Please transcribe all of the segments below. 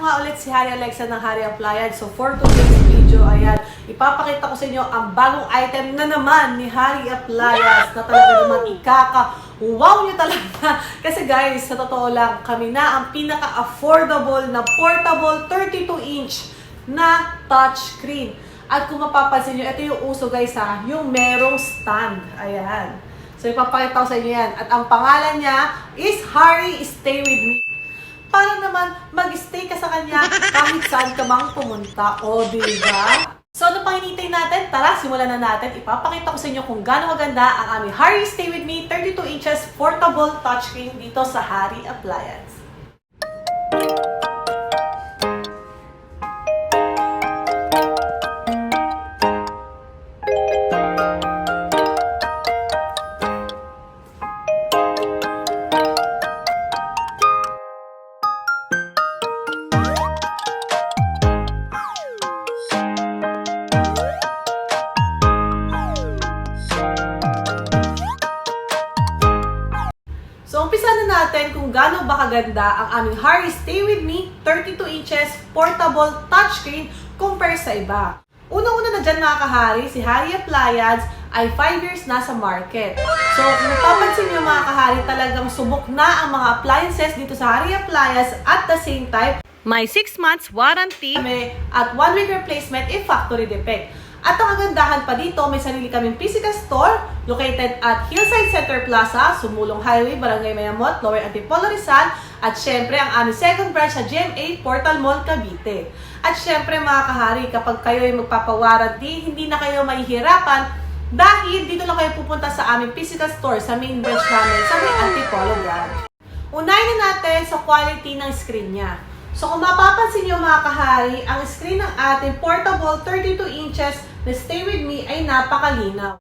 nga ulit si Harry Alexa ng Harry Appliance. So for today's video, ayan, ipapakita ko sa inyo ang bagong item na naman ni Harry Appliance na talaga naman wow nyo talaga. Kasi guys, sa totoo lang, kami na ang pinaka-affordable na portable 32-inch na touchscreen. At kung mapapansin nyo, ito yung uso guys ha, yung merong stand. Ayan. So ipapakita ko sa inyo yan. At ang pangalan niya is Harry Stay With Me. Para naman mag-stay ka sa kanya kahit saan ka mang pumunta. O, diba? So, ano pang hinihintay natin? Tara, simulan na natin. Ipapakita ko sa inyo kung gaano maganda ang aming Harry Stay With Me 32 inches portable touchscreen dito sa Harry Appliance. So, umpisa na natin kung gaano ba kaganda ang aming Harry Stay With Me 32 inches portable touchscreen compare sa iba. Unang-una na dyan mga kahari, si Harry Appliance ay 5 years na sa market. So, kung napapansin nyo mga kahari, talagang subok na ang mga appliances dito sa Harry Appliance at the same time, may 6 months warranty at 1 week replacement if factory defect. At ang kagandahan pa dito, may sarili kaming physical store located at Hillside Center Plaza, Sumulong Highway, Barangay Mayamot, Lower Antipolo, Rizal, at syempre ang aming second branch sa GMA Portal Mall, Cavite. At syempre mga kahari, kapag kayo ay magpapawarranty, hindi na kayo mahihirapan dahil dito lang kayo pupunta sa aming physical store sa main branch namin sa may Antipolo branch. Unahin na natin sa quality ng screen niya. So kung mapapansin nyo mga kahari, ang screen ng ating portable 32 inches na Stay With Me ay napakalinaw.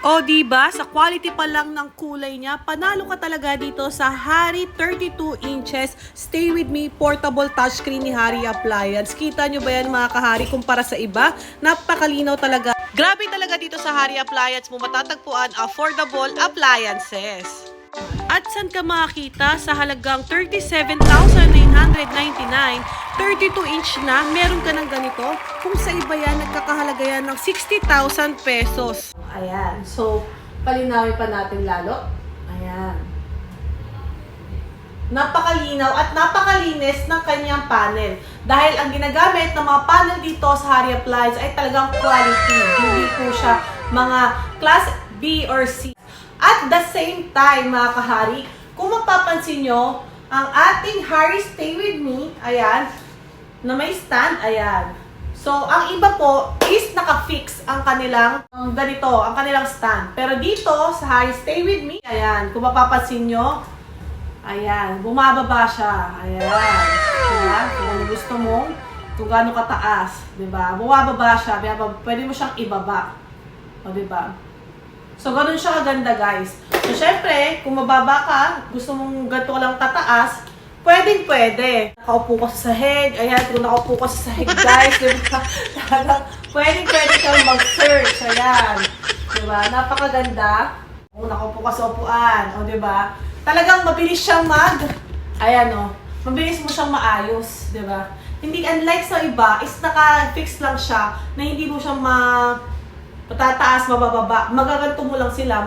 O diba, sa quality pa lang ng kulay niya, panalo ka talaga dito sa Harry 32 inches Stay With Me portable touchscreen ni Harry Appliance. Kita nyo ba yan mga kahari kumpara sa iba? Napakalinaw talaga. Grabe talaga dito sa Harry Appliance mo matatagpuan affordable appliances. At saan ka makakita sa halagang 37,999, 32-inch na, meron ka ng ganito? Kung sa iba yan, nagkakahalaga yan ng 60,000 pesos. Ayan. So, palinawin pa natin lalo. Ayan. Napakalinaw at napakalinis ng kanyang panel. Dahil ang ginagamit ng mga panel dito sa Harry Appliance ay talagang quality. Hindi po siya mga class B or C. At the same time, mga kahari, kung mapapansin nyo, ang ating Harry Stay With Me, ayan, na may stand, ayan. So, ang iba po is naka-fix ang kanilang, ganito, ang kanilang stand. Pero dito, sa Harry Stay With Me, ayan, kung mapapansin nyo, ayan, bumababa siya, ayan. Diba? Kung gusto mo, kung gaano kataas, diba? Bumababa siya, pwede mo siyang ibaba. O, diba? So, ganun siya kaganda, guys. So, syempre, kung mababa ka, gusto mong ganito lang tataas, pwede. Nakaupo ka sa sahig. Ayan, kung nakaupo ka sa sahig, guys, diba? Pwede kang mag-search. Ayan. Diba? Napakaganda. Kung nakaupo ka sa upuan. O, diba? Talagang mabilis siyang ayan, o. Mabilis mo siyang maayos. Diba? Hindi, unlike sa iba, is naka-fix lang siya na hindi mo siya patataas, mabababa. Magaganto mo lang sila.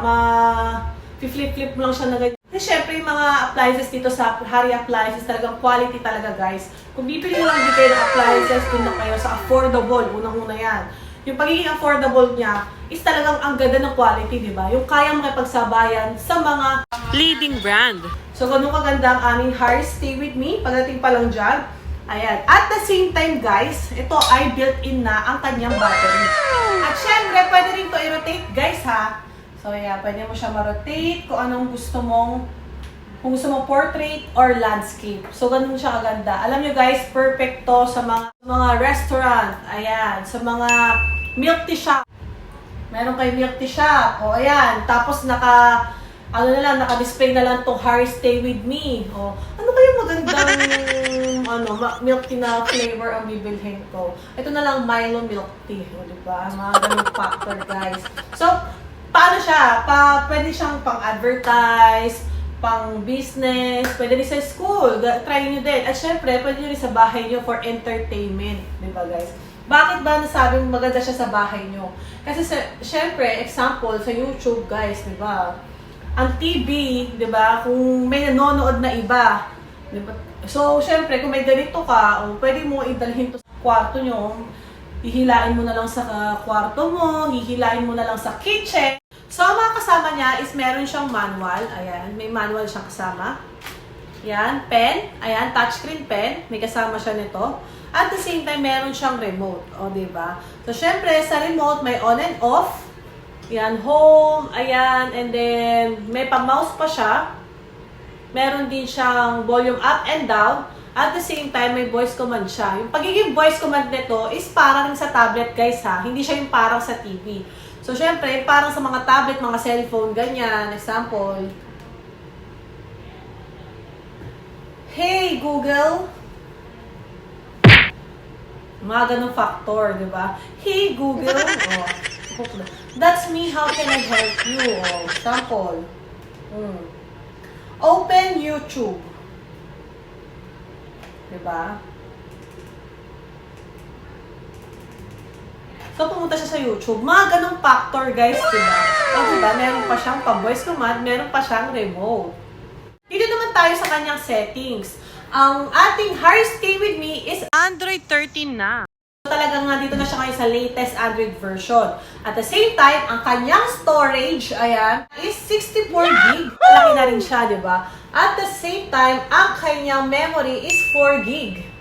Flip-flip mo lang siya na ganyan. Kasi syempre, yung mga appliances dito sa Harry Appliances, talagang quality talaga, guys. Kung bibili lang din kayo ng appliances, dun na kayo sa affordable. Unang-una yan. Yung pagiging affordable niya is talagang ang ganda ng quality, di ba? Yung kaya makipagsabayan sa mga leading brand. So, ganun kaganda ang aming Harry Stay With Me. Pagdating pa lang dyan, ayan. At the same time, guys, ito ay built-in na ang kanyang battery. At syempre, pwede rin to i-rotate, guys, ha? So, yeah, pwede mo siya ma-rotate kung anong gusto mong, kung gusto mong portrait or landscape. So, ganun siya kaganda. Alam nyo, guys, perfect to sa mga restaurant. Ayan. Sa mga milk tea shop. Meron kayo milk tea shop. O, ayan. Tapos, naka-display na lang tong Harry Stay With Me. O, ano kayo magandang milk tea na flavor ang bibilhin ko? Ito na lang Milo milk tea. O, diba? Mga ganung factor, guys. So, paano siya? Pwede siyang pang-advertise, pang business, pwede rin sa school, try nyo din. At syempre, pwede nyo rin sa bahay nyo for entertainment, di ba guys? Bakit ba nasabing maganda siya sa bahay nyo? Kasi syempre, example, sa YouTube guys, di ba? Ang TV, di ba? Kung may nanonood na iba, di ba? So, syempre, kung may ganito ka, pwede mo idalhin to sa kwarto nyo, hihilain mo na lang sa kwarto mo, hihilain mo na lang sa kitchen. So, ang mga kasama niya is meron siyang manual. Ayan, may manual siyang kasama. Ayan, pen. Ayan, touchscreen pen. May kasama siya nito. At the same time, meron siyang remote. O, diba? So, syempre, sa remote, may on and off. Ayan, home. Ayan, and then, may pa-mouse pa siya. Meron din siyang volume up and down. At the same time, may voice command siya. Yung pagiging voice command nito is parang sa tablet, guys, ha? Hindi siya yung parang sa TV. So, syempre, parang sa mga tablet, mga cellphone, ganyan. Example. Hey, Google. Mga ganong factor, di ba? Hey, Google. Oh, that's me. How can I help you? Oh, example. Open YouTube. Di ba? So, pumunta siya sa YouTube. Mga ganong factor, guys, diba? O, diba? Meron pa siyang pa-voice command, meron pa siyang remote. Dito naman tayo sa kanyang settings. Ang ating Harry Stay With Me is Android 13 na. So, talagang nga dito na siya ngayon sa latest Android version. At the same time, ang kanyang storage, ayan, is 64 GB. Malaki na rin siya, diba? At the same time, ang kanyang memory is 4 GB.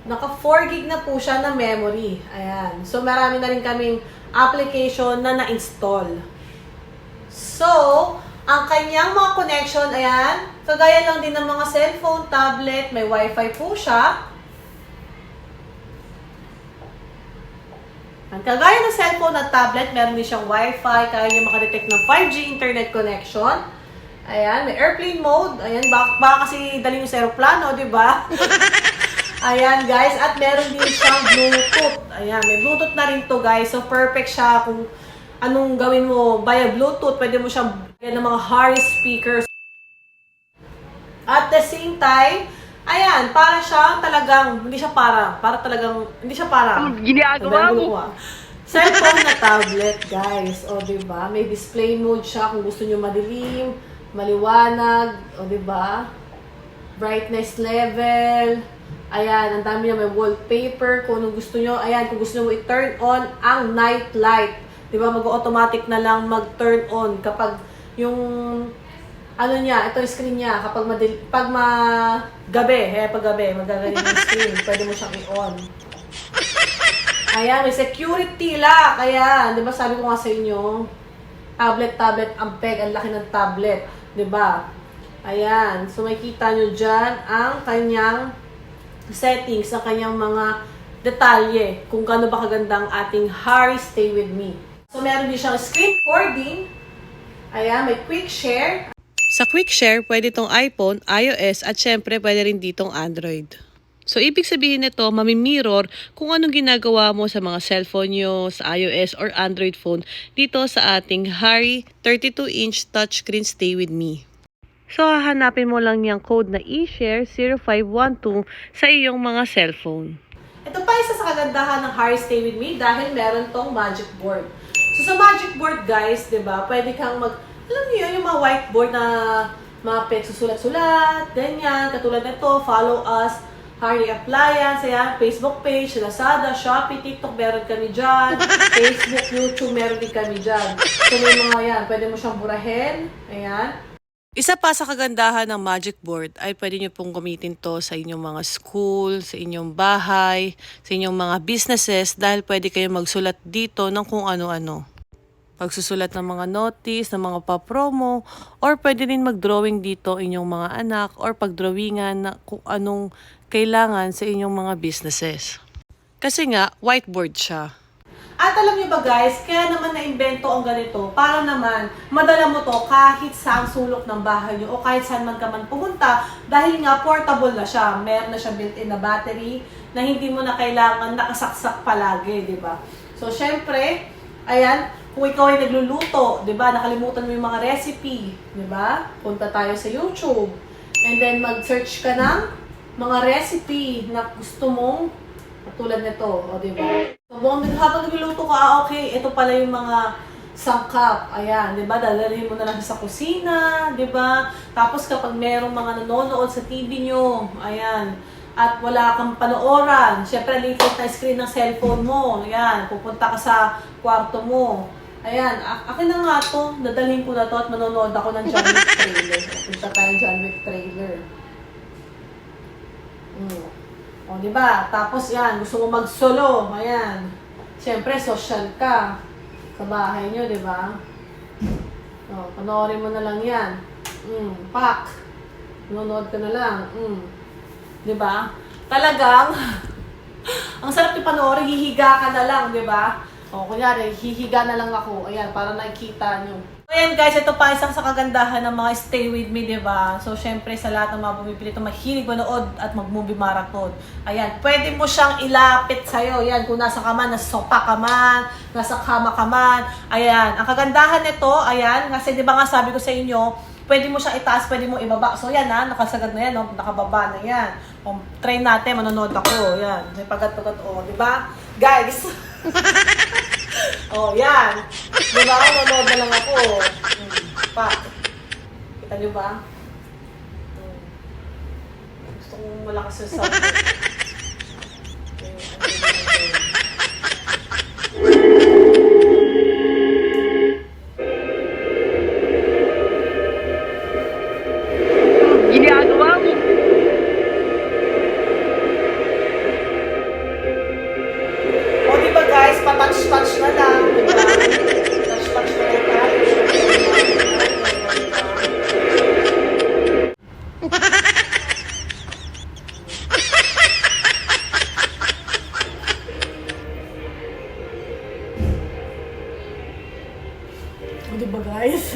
Naka 4 GB na po siya na memory. Ayan. So, marami na rin kaming application na na-install. So, ang kanyang mga connection, ayan, kagaya lang din ng mga cellphone, tablet, may wifi po siya. Ang kagaya ng cellphone at tablet, meron din siyang wifi, kaya niya makadetect ng 5G internet connection. Ayan, may airplane mode. Ayan, baka kasi dali yung sa aeroplano, di ba? Ayan, guys. At meron din siyang Bluetooth. Ayan, may Bluetooth na rin to, guys. So, perfect siya kung anong gawin mo via Bluetooth. Pwede mo siyang bigyan ng mga Harry speakers. At the same time, ayan, para siya talagang, hindi siya parang, ginagawa mo. Cellphone na tablet, guys. O, diba? May display mode siya kung gusto nyo madilim, maliwanag, o, diba? Brightness level. Ayan, ang dami niya, may wallpaper, kung anong gusto nyo. Ayan, kung gusto nyo i-turn on ang night light. Diba, mag-automatic na lang mag-turn on kapag yung, ano niya, ito yung screen niya, kapag gabi, magaganyan yung screen, pwede mo siyang i-on. Ayan, may security lock. Ayan, diba, sabi ko nga sa inyo, tablet, ang peg, ang laki ng tablet. Diba? Ayan, so makikita nyo dyan ang kanyang settings, ang kanyang mga detalye kung gaano ba kagandang ating Harry Stay With Me. So, meron din siyang screen recording. Ayan, may quick share. Sa quick share, pwede itong iPhone, iOS, at syempre pwede rin ditong Android. So, ibig sabihin nito, mamimirror kung anong ginagawa mo sa mga cellphone nyo, sa iOS or Android phone dito sa ating Harry 32-inch touchscreen Stay With Me. So, hahanapin mo lang yung code na eShare 0512 sa iyong mga cellphone. Ito pa isa sa kagandahan ng Harry Stay With Me dahil meron tong magic board. So, sa magic board, guys, diba, pwede kang alam niyo yun, yung mga whiteboard na mga susulat-sulat, ganyan, katulad nito, follow us, Harry Appliance, ayan, Facebook page, Lazada, Shopee, TikTok, meron kami dyan, Facebook, YouTube, meron din kami dyan. So, may mga yan, pwede mo siyang burahin, ayan. Isa pa sa kagandahan ng Magic Board ay pwede nyo pong gamitin to sa inyong mga school, sa inyong bahay, sa inyong mga businesses dahil pwede kayo magsulat dito ng kung ano-ano. Pagsusulat ng mga notice, ng mga pa-promo, or pwede rin mag-drawing dito inyong mga anak or pag-drawingan na kung anong kailangan sa inyong mga businesses. Kasi nga, whiteboard siya. At alam niyo ba guys, kaya naman na-invento ang ganito para naman madala mo to kahit saang sulok ng bahay niyo o kahit saan man ka man pumunta dahil nga portable na siya. Meron na siya built-in na battery na hindi mo na kailangan nakasaksak palagi, di ba? So, syempre, ayan, Kung ikaw ay nagluluto, di ba, nakalimutan mo yung mga recipe, di ba? Punta tayo sa YouTube. And then, mag-search ka ng mga recipe na gusto mong tulad nito, o di ba? So, habang nagluluto ka, okay, ito pala yung mga sangkap. Ayan, di ba? Dadalhin mo na lang sa kusina, di ba? Tapos kapag merong mga nanonood sa TV nyo, ayan, at wala kang panooran, syempre late na screen ng cellphone mo, ayan, pupunta ka sa kwarto mo. Ayan, akin na nga to, dadalhin ko na to at manonood ako ng John Wick trailer. Punta tayo John Wick trailer. O, di ba? Tapos yan, gusto mo mag-solo. Ayan. Siyempre, social ka sa bahay nyo, di ba? O, panoorin mo na lang yan. Pak. Manonood ka na lang. Di ba? Talagang, ang sarap yung panoorin, hihiga ka na lang, di ba? O, kunyari, hihiga na lang ako. Ayan, para nakikita nyo. So, ayan guys, ito pa isang sa kagandahan ng mga Stay With Me, diba? So, syempre, sa lahat ng mga bumibili ito, mahilig manood at mag-movie marathon. Ayan, pwede mo siyang ilapit sa'yo. Ayan, kung nasa ka man, nasa sopa ka man, nasa kama ka man. Ayan, ang kagandahan nito, ayan, kasi diba nga sabi ko sa inyo, pwede mo siyang itaas, pwede mo ibaba. So, yan ha, nakasagad na yan, no? Nakababa na yan. O, try natin, manonood ako. Yan, may pagat-pagat, o, diba? Guys! Oh, yan. Diba? Manonood na lang ako. Pak. Kita nyo ba? Gusto kong malakas yung sound. Ginagawa mo. O, diba guys? Pa-touch-touch na lang. Diba? Touch-touch na lang tayo. O, diba guys?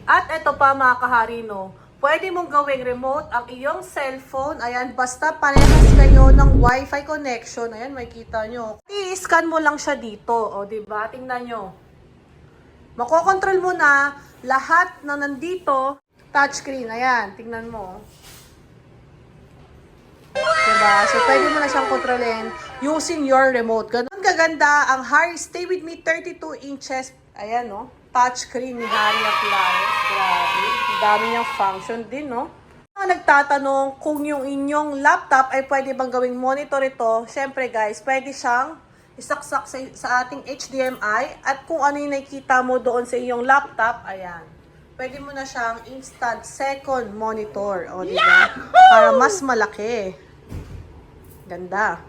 At ito pa mga kaharino, pwede mong gawing remote ang iyong cellphone. Ayan, basta parehas kayo ng Wi-Fi connection. Ayan, makikita nyo. I-scan mo lang siya dito. O, diba? Tingnan nyo. Makokontrol mo na lahat na nandito. Touchscreen. Ayan, tingnan mo. Diba? So, pwede mo na siyang kontrolin using your remote. Ganun kaganda ang Harry Stay With Me 32 inches. Ayan, no? Touchscreen ni Harry Appliance. Grabe. Ang dami niyang function din, no? Nagtatanong kung yung inyong laptop ay pwede bang gawing monitor ito. Siyempre, guys, pwede siyang isaksak sa ating HDMI at kung ano yung nakikita mo doon sa iyong laptop, ayan. Pwede mo na siyang instant second monitor. O, diba? Para mas malaki. Ganda.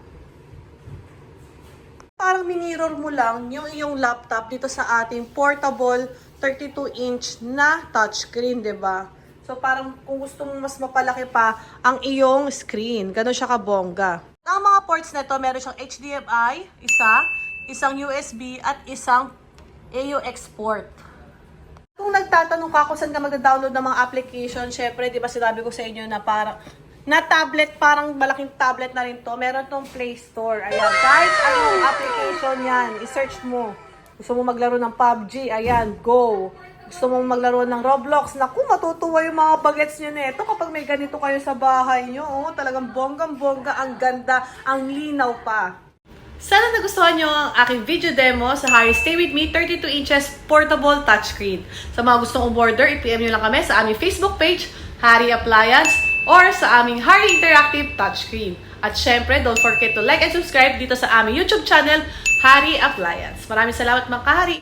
Parang minirror mo lang yung iyong laptop dito sa ating portable 32-inch na touchscreen, diba? So, parang kung gusto mo mas mapalaki pa ang iyong screen. Ganun siya kabongga. Ang mga ports na ito, meron siyang HDMI, isang USB, at isang AUX port. Kung nagtatanong ka kung saan ka magda-download ng mga application, syempre, di ba sinabi ko sa inyo na parang na tablet, parang malaking tablet na rin to. Meron tong Play Store. Ayan. Kahit anong application yan, i-search mo. Gusto mo maglaro ng PUBG, ayan, go. Gusto mo maglaro ng Roblox, naku, matutuwa yung mga bagets nyo na ito kapag may ganito kayo sa bahay nyo. Oh, talagang bonggang-bongga, ang ganda, ang linaw pa. Sana nagustuhan nyo ang aking video demo sa Harry Stay With Me 32 inches portable touchscreen. Sa mga gustong umorder, i-PM nyo lang kami sa aming Facebook page, Harry Appliance, or sa aming Harry Interactive Touchscreen. At syempre, don't forget to like and subscribe dito sa aming YouTube channel, Harry Appliance. Maraming salamat mga kahari!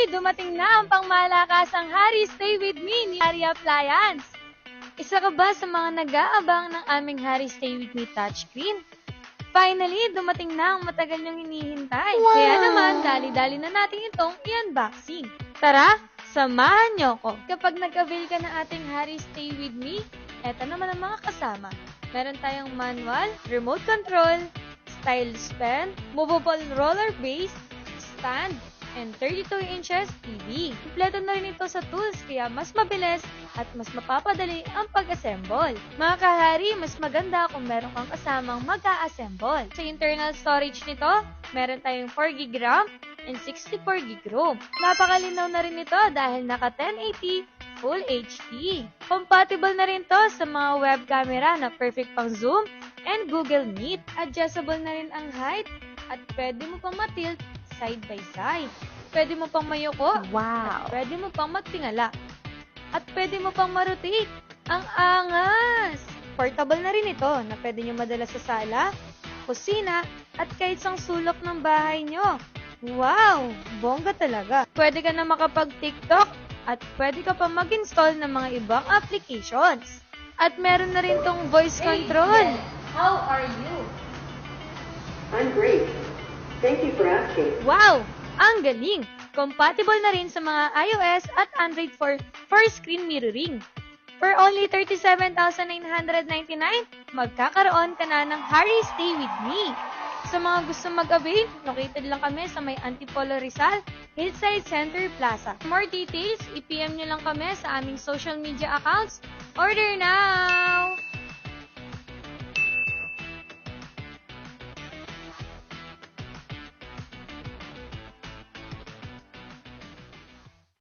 Dumating na ang pangmalakasang Harry Stay With Me ni Harry Appliance. Isa ka ba sa mga nag-aabang ng aming Harry Stay With Me touchscreen? Finally, dumating na ang matagal niyong hinihintay. Kaya naman, dali-dali na natin itong i-unboxing. Tara, Samahan niyo ko. Kapag nag-avail ka ng ating Harry Stay With Me, eto naman ang mga kasama. Meron tayong manual, remote control, stylus pen, movable roller base, stand, and 32 inches TV. Kompleto na rin ito sa tools kaya mas mabilis at mas mapapadali ang pag-assemble. Mga kahari, mas maganda kung meron kang kasamang mag-a-assemble. Sa internal storage nito, meron tayong 4GB RAM and 64GB ROM. Napakalinaw na rin ito dahil naka 1080 Full HD. Compatible na rin to sa mga web camera na perfect pang Zoom and Google Meet. Adjustable na rin ang height at pwede mo pang matilt side by side. Pwede mo pang mayuko. Wow! At pwede mo pang magtingala. At pwede mo pang marotate. Ang angas! Portable na rin ito na pwede nyo madala sa sala, kusina, at kahit sang sulok ng bahay nyo. Wow! Bongga talaga. Pwede ka na makapag-TikTok at pwede ka pa mag-install ng mga ibang applications. At meron na rin tong voice control. How are you? I'm great. Thank you for asking. Wow! Ang galing! Compatible na rin sa mga iOS at Android for screen mirroring. For only 37,999, magkakaroon ka na ng Harry Stay With Me. Sa mga gusto mag-avail, located lang kami sa may Antipolo Rizal, Hillside Center Plaza. For more details, i-PM nyo lang kami sa aming social media accounts. Order now!